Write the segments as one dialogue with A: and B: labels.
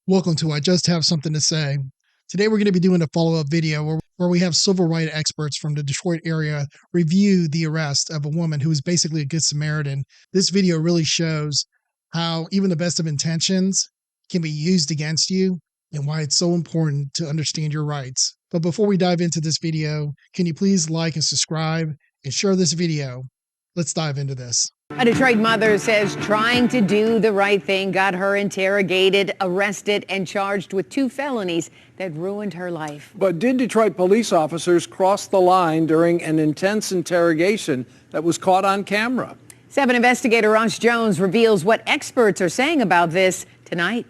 A: Welcome to I Just Have Something to Say. Today we're going to be doing a follow-up video where we have civil rights experts from the Detroit area review the arrest of a woman who was basically a good Samaritan. This video really shows how even the best of intentions can be used against you and why it's so important to understand your rights. But before we dive into this video, can you please like and subscribe and share this video? Let's dive into this.
B: A Detroit mother says trying to do the right thing got her interrogated, arrested, and charged with 2 felonies that ruined her life.
C: But did Detroit police officers cross the line during an intense interrogation that was caught on camera?
B: 7 investigator Ross Jones reveals what experts are saying about this tonight.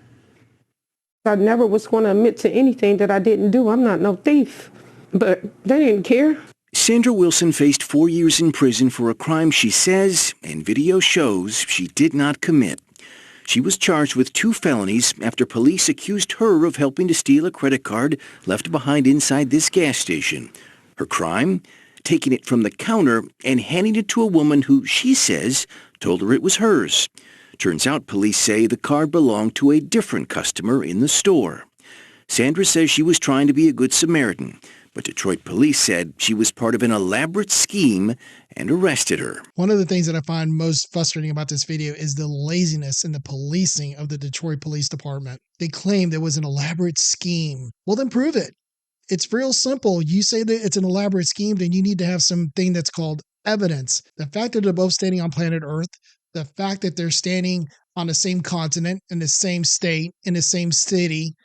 D: I never was going to admit to anything that I didn't do. I'm not no thief, but they didn't care.
E: Sandra Wilson faced 4 years in prison for a crime she says, and video shows, she did not commit. She was charged with 2 felonies after police accused her of helping to steal a credit card left behind inside this gas station. Her crime? Taking it from the counter and handing it to a woman who, she says, told her it was hers. Turns out police say the card belonged to a different customer in the store. Sandra says she was trying to be a good Samaritan, but Detroit police said she was part of an elaborate scheme and arrested her.
A: One of the things that I find most frustrating about this video is the laziness in the policing of the Detroit Police Department. They claim there was an elaborate scheme. Well, then prove it. It's real simple. You say that it's an elaborate scheme, then you need to have something that's called evidence. The fact that they're both standing on planet Earth, the fact that they're standing on the same continent, in the same state, in the same city.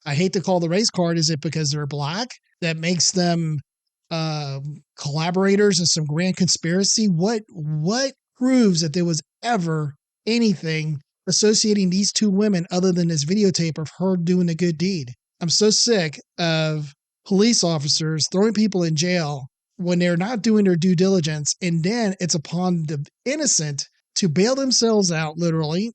A: I hate to call the race card, is it because they're black? That makes them collaborators in some grand conspiracy? What proves that there was ever anything associating these 2 women other than this videotape of her doing a good deed? I'm so sick of police officers throwing people in jail when they're not doing their due diligence, and then it's upon the innocent to bail themselves out, literally,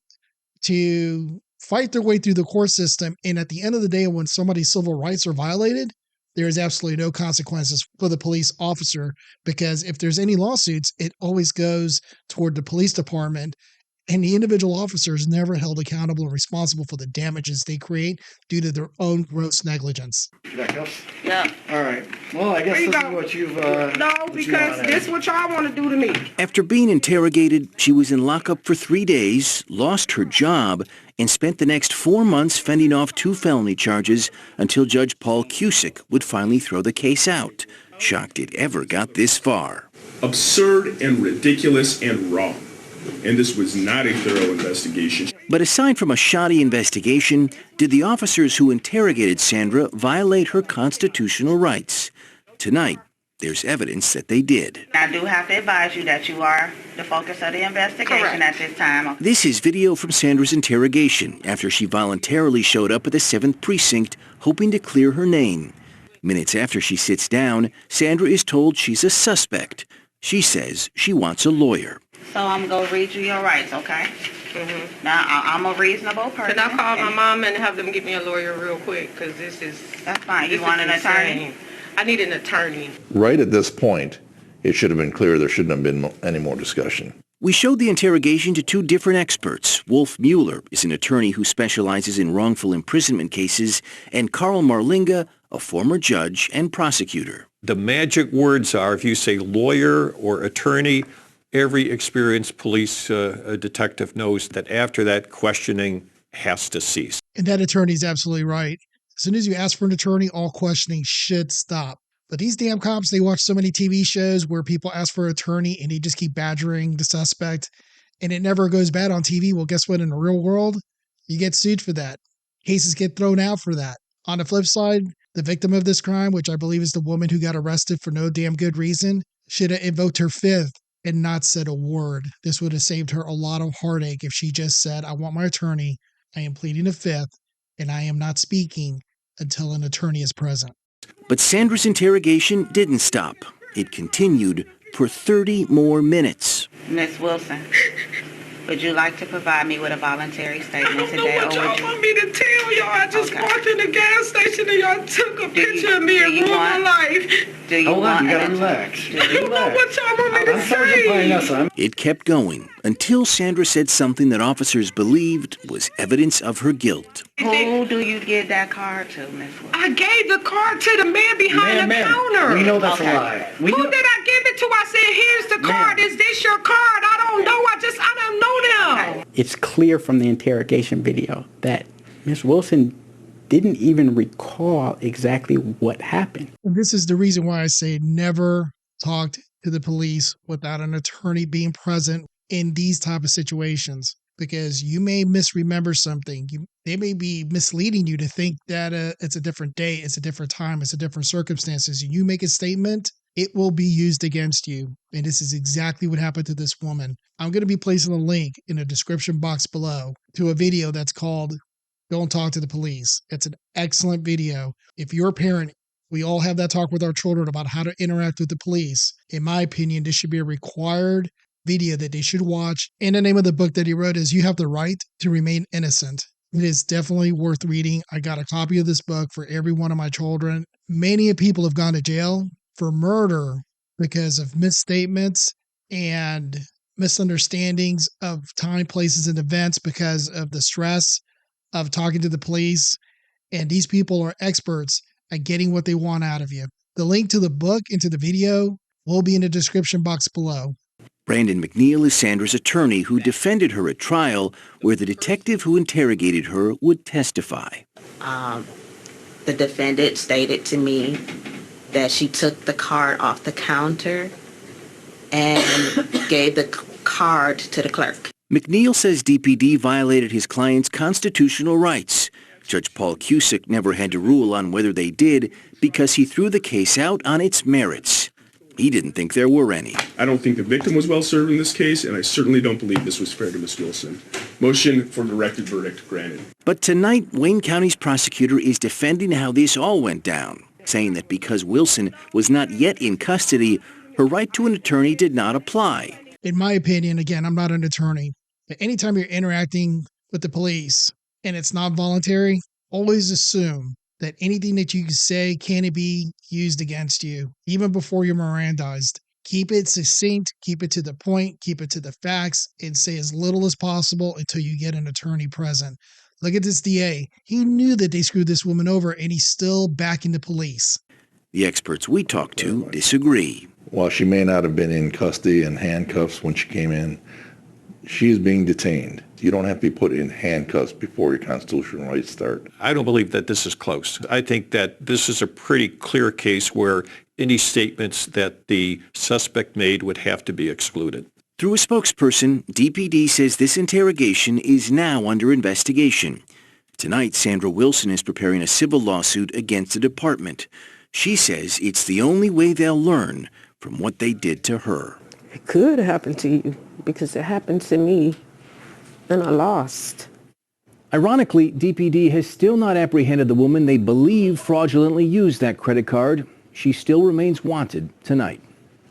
A: to fight their way through the court system, and at the end of the day, when somebody's civil rights are violated, there is absolutely no consequences for the police officer, because if there's any lawsuits, it always goes toward the police department, and the individual officer is never held accountable and responsible for the damages they create due to their own gross negligence.
F: That helps?
D: Yeah.
F: All right. Well, I guess this is what you've...
D: No, because this is what y'all want to do to me.
E: After being interrogated, she was in lockup for 3 days, lost her job, and spent the next 4 months fending off 2 felony charges until Judge Paul Cusick would finally throw the case out. Shocked it ever got this far.
G: Absurd and ridiculous and wrong. And this was not a thorough investigation.
E: But aside from a shoddy investigation, did the officers who interrogated Sandra violate her constitutional rights? Tonight, there's evidence that they did.
H: I do have to advise you that you are the focus of the investigation at this time.
E: This is video from Sandra's interrogation after she voluntarily showed up at the 7th Precinct hoping to clear her name. Minutes after she sits down, Sandra is told she's a suspect. She says she wants a lawyer.
H: So I'm going to read you your rights, okay? Mm-hmm. Now, I'm a reasonable person.
D: Can I call my mom and have them get me a lawyer real quick? Because this is...
H: That's fine. You want an attorney?
D: I need an attorney.
I: Right at this point, it should have been clear there shouldn't have been any more discussion.
E: We showed the interrogation to 2 different experts. Wolf Mueller is an attorney who specializes in wrongful imprisonment cases, and Carl Marlinga, a former judge and prosecutor.
J: The magic words are, if you say lawyer or attorney, every experienced police detective knows that after that, questioning has to cease.
A: And that attorney's absolutely right. As soon as you ask for an attorney, all questioning should stop. But these damn cops, they watch so many TV shows where people ask for an attorney and they just keep badgering the suspect, and it never goes bad on TV. Well, guess what? In the real world, you get sued for that. Cases get thrown out for that. On the flip side, the victim of this crime, which I believe is the woman who got arrested for no damn good reason, should have invoked her 5th and not said a word. This would have saved her a lot of heartache if she just said, I want my attorney, I am pleading a 5th, and I am not speaking until an attorney is present.
E: But Sandra's interrogation didn't stop. It continued for 30 more minutes.
H: Miss Wilson, Would you like to provide me with a voluntary statement today?
D: I don't know what y'all want me to tell y'all. I just
H: Okay.
D: walked in the gas station and y'all took a picture of me and ruined my life.
H: Do you
F: Hold
H: want
F: on, you gotta
H: an-
F: relax.
H: do
D: I
H: you-
D: don't know what y'all want me to
F: I'm Sergeant
D: say.
F: Pionessa.
E: It kept going until Sandra said something that officers believed was evidence of her guilt.
H: Who do you give that card to, Miss Wood?
D: I gave the card to the man behind the counter.
F: We know that's
H: Okay.
F: a lie. We
D: Who
F: know.
D: did I give it to? I said, here's the card. Is this your card? I don't know. I don't know them.
K: It's clear from the interrogation video that Ms. Wilson didn't even recall exactly what happened.
A: And this is the reason why I say never talk to the police without an attorney being present in these type of situations, because you may misremember something. They may be misleading you to think that it's a different day, it's a different time, it's a different circumstances. You make a statement, it will be used against you. And this is exactly what happened to this woman. I'm going to be placing a link in the description box below to a video that's called Don't Talk to the Police. It's an excellent video. If you're a parent, we all have that talk with our children about how to interact with the police. In my opinion, this should be a required video that they should watch. And the name of the book that he wrote is You Have the Right to Remain Innocent. It is definitely worth reading. I got a copy of this book for every one of my children. Many people have gone to jail for murder because of misstatements and misunderstandings of time, places, and events because of the stress of talking to the police. And these people are experts at getting what they want out of you. The link to the book and to the video will be in the description box below.
E: Brandon McNeil is Sandra's attorney who defended her at trial, where the detective who interrogated her would testify.
H: The defendant stated to me that she took the card off the counter and gave the card to the clerk.
E: McNeil says DPD violated his client's constitutional rights. Judge Paul Cusick never had to rule on whether they did because he threw the case out on its merits. He didn't think there were any.
G: I don't think the victim was well served in this case, and I certainly don't believe this was fair to Ms. Wilson. Motion for directed verdict granted.
E: But tonight, Wayne County's prosecutor is defending how this all went down, saying that because Wilson was not yet in custody, her right to an attorney did not apply.
A: In my opinion, again, I'm not an attorney, but anytime you're interacting with the police and it's not voluntary, always assume that anything that you say can be used against you, even before you're Mirandized. Keep it succinct, keep it to the point, keep it to the facts, and say as little as possible until you get an attorney present. Look at this DA. He knew that they screwed this woman over, and he's still backing the police.
E: The experts we talked to disagree.
I: While she may not have been in custody and handcuffs when she came in, she is being detained. You don't have to be put in handcuffs before your constitutional rights start.
J: I don't believe that this is close. I think that this is a pretty clear case where any statements that the suspect made would have to be excluded.
E: Through a spokesperson, DPD says this interrogation is now under investigation. Tonight, Sandra Wilson is preparing a civil lawsuit against the department. She says it's the only way they'll learn from what they did to her.
D: It could happen to you because it happened to me and I lost.
E: Ironically, DPD has still not apprehended the woman they believe fraudulently used that credit card. She still remains wanted tonight.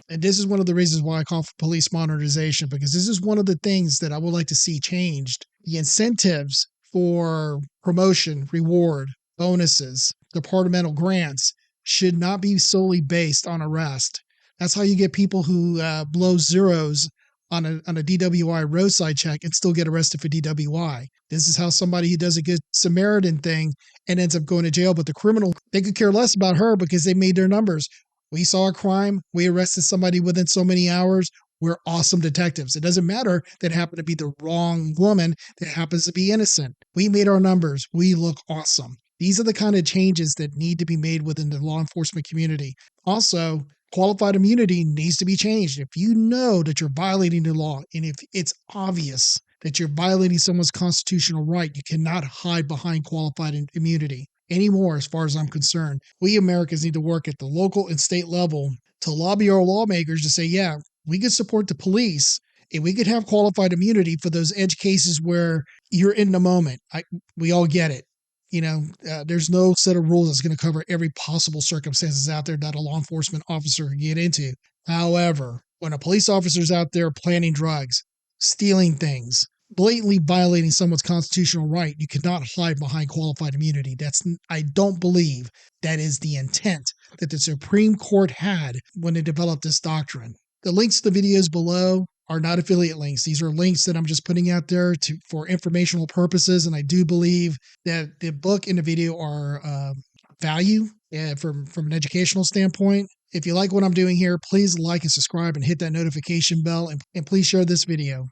A: And this is one of the reasons why I call for police modernization, because this is one of the things that I would like to see changed. The incentives for promotion, reward, bonuses, departmental grants should not be solely based on arrest. That's how you get people who blow zeros on a DWI roadside check and still get arrested for DWI. This is how somebody who does a good Samaritan thing and ends up going to jail, but the criminal, they could care less about her because they made their numbers. We saw a crime, we arrested somebody within so many hours, we're awesome detectives. It doesn't matter that it happened to be the wrong woman, that happens to be innocent. We made our numbers, we look awesome. These are the kind of changes that need to be made within the law enforcement community. Also, qualified immunity needs to be changed. If you know that you're violating the law, and if it's obvious that you're violating someone's constitutional right, you cannot hide behind qualified immunity anymore, as far as I'm concerned. We Americans need to work at the local and state level to lobby our lawmakers to say, yeah, we could support the police and we could have qualified immunity for those edge cases where you're in the moment. We all get it. You know, there's no set of rules that's going to cover every possible circumstances out there that a law enforcement officer can get into. However, when a police officer's out there planning drugs, stealing things, blatantly violating someone's constitutional right, you cannot hide behind qualified immunity. I don't believe that is the intent that the Supreme Court had when it developed this doctrine. The links to the videos below are not affiliate links. These are links that I'm just putting out there for informational purposes, and I do believe that the book and the video are value from an educational standpoint. If you like what I'm doing here, please like and subscribe and hit that notification bell, and please share this video.